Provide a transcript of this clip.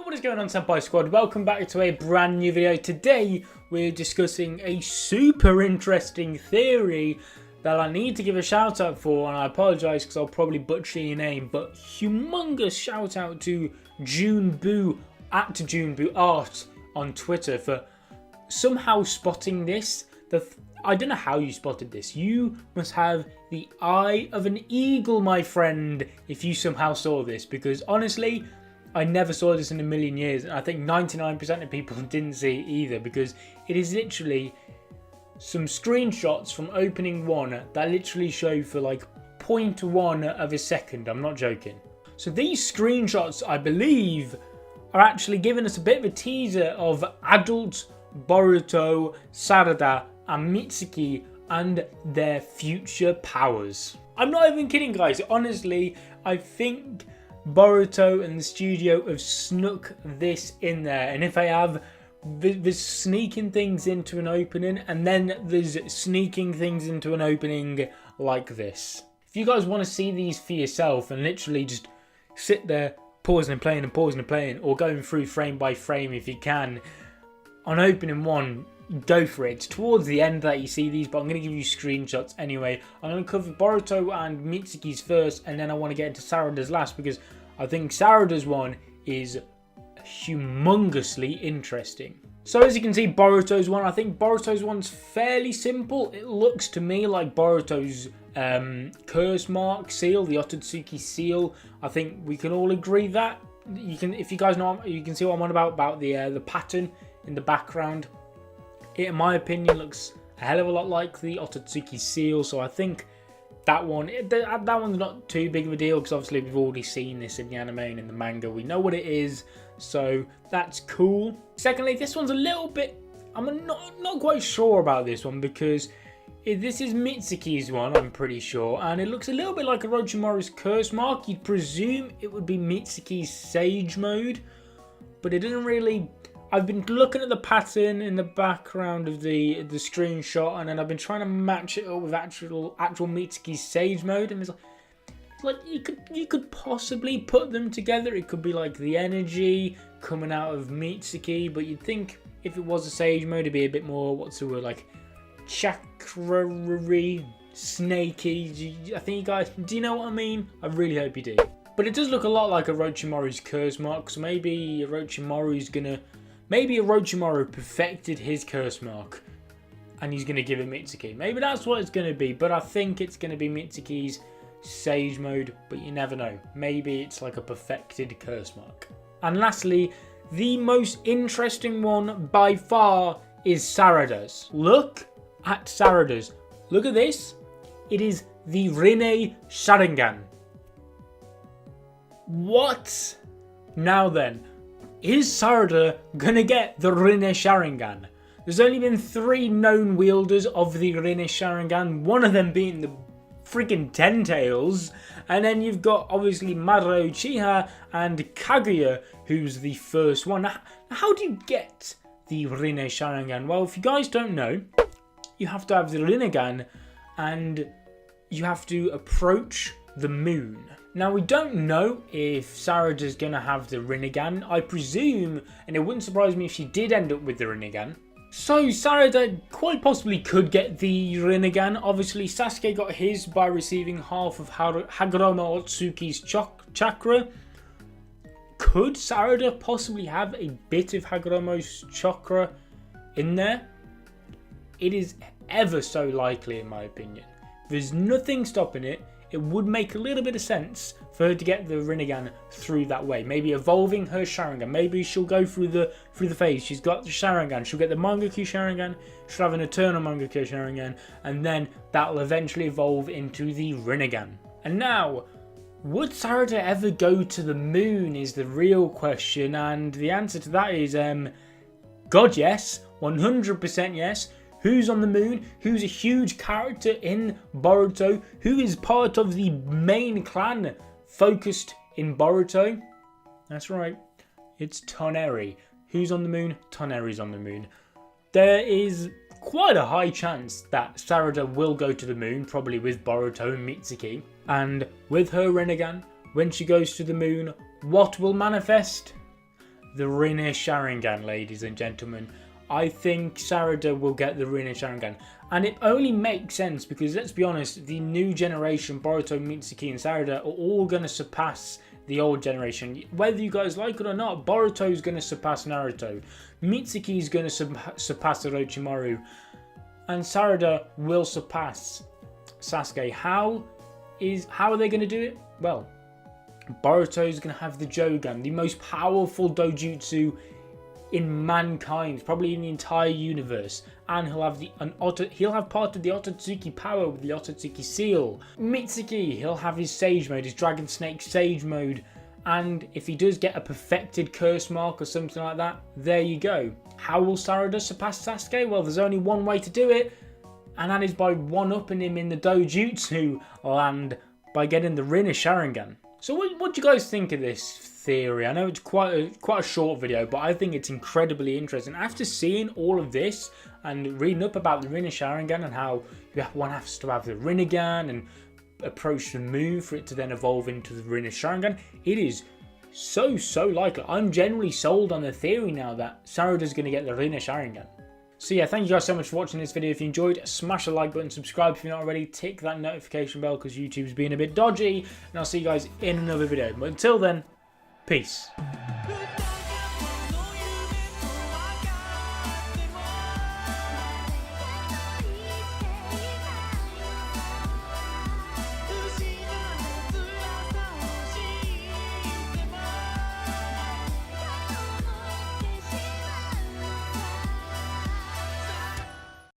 What is going on, Senpai Squad? Welcome back to a brand new video. Today we're discussing a super interesting theory that I need to give a shout out for, and I apologise because I'll probably butcher your name, but humongous shout out to Juneboo at Juneboo Art on Twitter for somehow spotting this. I don't know how you spotted this. You must have the eye of an eagle, my friend, if you somehow saw this, because honestly, I never saw this in a million years, and I think 99% of people didn't see it either, because it is literally some screenshots from opening 1 that literally show for like 0.1 of a second. I'm not joking. So these screenshots, I believe, are actually giving us a bit of a teaser of adult Boruto, Sarada and Mitsuki and their future powers. I'm not even kidding, guys. Honestly, I think Boruto and the studio have snuck this in there, and if I have, there's sneaking things into an opening, and then there's sneaking things into an opening like this. If you guys want to see these for yourself and literally just sit there pausing and playing, or going through frame by frame if you can, on opening 1, go for it. It's towards the end that you see these, but I'm going to give you screenshots anyway. I'm going to cover Boruto and Mitsuki's first, and then I want to get into Sarada's last, because I think Sarada's one is humongously interesting. So as you can see, Boruto's one, I think Boruto's one's fairly simple. It looks to me like Boruto's curse mark seal, the Otsutsuki seal. I think we can all agree that. You can, if you guys know, you can see what I'm on about the pattern in the background. It, in my opinion, looks a hell of a lot like the Otsutsuki seal, so I think that one's not too big of a deal, because obviously we've already seen this in the anime and in the manga. We know what it is, so that's cool. Secondly, this one's a little bit, I'm not quite sure about this one, because this is Mitsuki's one, I'm pretty sure, and it looks a little bit like Orochimaru's curse mark. You'd presume it would be Mitsuki's sage mode, but it doesn't really. I've been looking at the pattern in the background of the screenshot, and then I've been trying to match it up with actual Mitsuki's sage mode, and it's like you could possibly put them together. It could be like the energy coming out of Mitsuki, but you'd think if it was a sage mode, it'd be a bit more, what's the word, like chakra-y, snaky. I think you guys, do you know what I mean? I really hope you do. But it does look a lot like Orochimaru's curse mark, so maybe Orochimaru perfected his curse mark and he's going to give it Mitsuki. Maybe that's what it's going to be, but I think it's going to be Mitsuki's sage mode, but you never know. Maybe it's like a perfected curse mark. And lastly, the most interesting one by far is Sarada's. Look at Sarada's. Look at this. It is the Rinne-Sharingan. What? Now then, is Sarada gonna get the Rinne-Sharingan? There's only been 3 known wielders of the Rinne-Sharingan, one of them being the freaking Ten-Tails, and then you've got obviously Madara Uchiha and Kaguya, who's the first one. Now, how do you get the Rinne-Sharingan? Well, if you guys don't know, you have to have the Rinnegan and you have to approach the moon. Now, we don't know if Sarada's going to have the Rinnegan. I presume, and it wouldn't surprise me if she did end up with the Rinnegan. So Sarada quite possibly could get the Rinnegan. Obviously, Sasuke got his by receiving half of Hagoromo Otsuki's chakra. Could Sarada possibly have a bit of Hagoromo's chakra in there? It is ever so likely, in my opinion. There's nothing stopping it. It would make a little bit of sense for her to get the Rinnegan through that way. Maybe evolving her Sharingan. Maybe she'll go through the phase. She's got the Sharingan. She'll get the Mangekyou Sharingan. She'll have an Eternal Mangekyou Sharingan. And then that'll eventually evolve into the Rinnegan. And now, would Sarada ever go to the moon is the real question. And the answer to that is, God, yes. 100% yes. Who's on the moon? Who's a huge character in Boruto? Who is part of the main clan focused in Boruto? That's right, it's Toneri. Who's on the moon? Toneri's on the moon. There is quite a high chance that Sarada will go to the moon, probably with Boruto and Mitsuki. And with her Rinnegan, when she goes to the moon, what will manifest? the Rinne-Sharingan, ladies and gentlemen. I think Sarada will get the Rinne-Sharingan. And it only makes sense because, let's be honest, the new generation, Boruto, Mitsuki and Sarada, are all going to surpass the old generation. Whether you guys like it or not, Boruto is going to surpass Naruto. Mitsuki is going to surpass Orochimaru. And Sarada will surpass Sasuke. How are they going to do it? Well, Boruto is going to have the Jogan, the most powerful dojutsu in mankind, probably in the entire universe, and he'll have part of the Otsutsuki power with the Otsutsuki seal. Mitsuki, he'll have his Sage mode, his Dragon Snake Sage mode, and if he does get a perfected curse mark or something like that, there you go. How will Sarada surpass Sasuke? Well, there's only one way to do it, and that is by one-upping him in the dojutsu land by getting the Rinne-Sharingan. So what do you guys think of this theory? I know it's quite a short video, but I think it's incredibly interesting. After seeing all of this and reading up about the Rinne-Sharingan and how one has to have the Rinnegan and approach the move for it to then evolve into the Rinne-Sharingan, it is so likely. I'm generally sold on the theory now that Sarada's going to get the Rinne-Sharingan. So yeah, thank you guys so much for watching this video. If you enjoyed, smash the like button, subscribe if you're not already, tick that notification bell because YouTube's being a bit dodgy, and I'll see you guys in another video. But until then, peace.